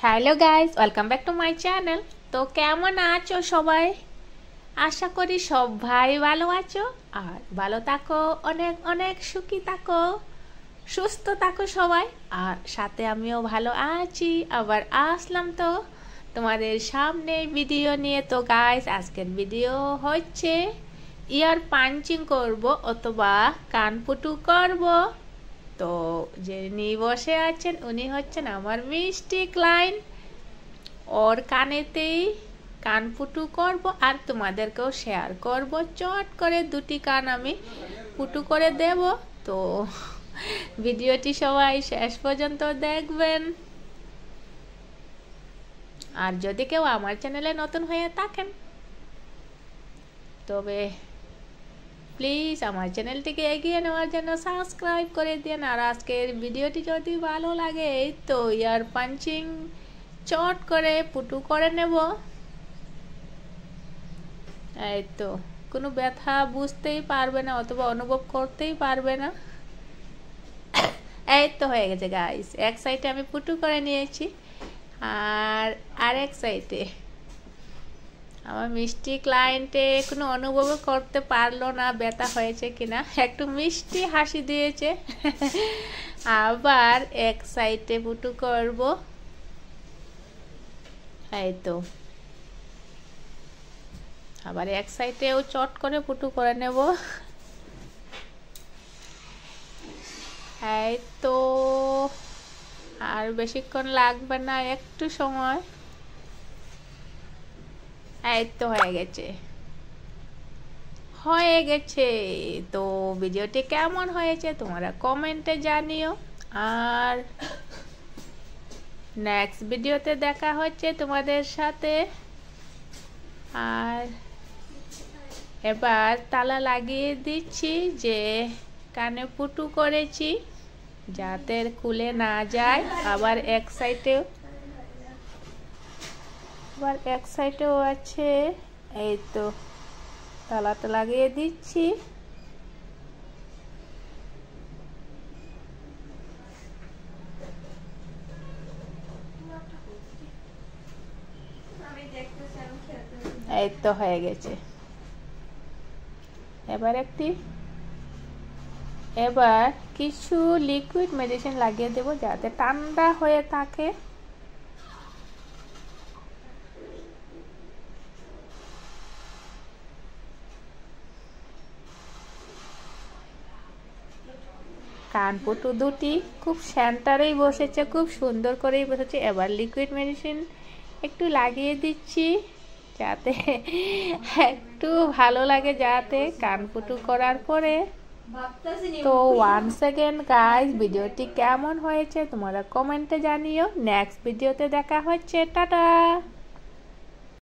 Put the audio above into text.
Hello guys, welcome back to my channel. তো কেমন আছো সবাই? আশা করি সবাই ভালো আছো আর ভালো থাকো, অনেক অনেক সুখী থাকো, সুস্থ থাকো সবাই। আর সাথে আমিও ভালো আছি, আবার আসলাম তো তোমাদের সামনে ভিডিও নিয়ে। তো গাইস, আজকের ভিডিও হচ্ছে ইয়ার পাঞ্চিং করব অথবা কানপুটু করব। তো যিনি বসে আছেন উনি হচ্ছেন আমার মিষ্টি ক্লায়েন্ট। ওর কানেতেই কানপুটু করব আর তোমাদেরকেও শেয়ার করব। চট করে দুটি কান আমি পুটু করে দেব। তো ভিডিওটি সবাই শেষ পর্যন্ত দেখবেন। আর যদি কেউ আমার চ্যানেলে নতুন হয়ে থাকেন তবে প্লিজ আমার চ্যানেলটিকে এগিয়ে নেওয়ার জন্য সাবস্ক্রাইব করে দিন। আর আজকের ভিডিওটি যদি ভালো লাগে তো ইয়ার পাঞ্চিং চট করে পুটু করে নেব। এই তো, কোনো ব্যথা বুঝতেই পারবে না অথবা অনুভব করতেই পারবে না। এই তো হয়ে গেছে গাইস, এক সাইডে আমি পুটু করে নিয়েছি আর আরেক সাইডে আমার মিষ্টি ক্লায়েন্টে কোনো অনুভব করতে পারলো না ব্যথা হয়েছে কিনা, একটু মিষ্টি হাসি দিয়েছে। আবার এক সাইডে পুটু করব। এই তো, আবার এক সাইডেও চট করে পুটু করে নেব। এই তো, আর বেশিক্ষণ লাগবে না, একটু সময়। এই তো হয়ে গেছে। তো ভিডিওটি কেমন হয়েছে তোমরা কমেন্টে জানিও। আর নেক্সট ভিডিওতে দেখা হচ্ছে তোমাদের সাথে। আর এবার তালা লাগিয়ে দিচ্ছি যে কানে পুটু করেছি যাতে খুলে না যায়। আবার এক সাইডেও আছে। এই তো, তালাটা লাগিয়ে দিচ্ছি। এই তো হয়ে গেছে। এবার কিছু লিকুইড মেডিসিন লাগিয়ে দেব যাতে ঠান্ডা হয়ে থাকে। কানপুটু দুটি খুব সেন্টারেই বসেছে, খুব সুন্দর করেই বসেছে। এবার লিকুইড মেডিসিন একটু লাগিয়ে দিচ্ছি যাতে একটু ভালো লাগে, যাতে কানপুটু করার পরে। তো ওয়ান্স অ্যাগেন গাইস, ভিডিওটি কেমন হয়েছে তোমরা কমেন্টে জানিও। নেক্সট ভিডিওতে দেখা হচ্ছে। টাটা।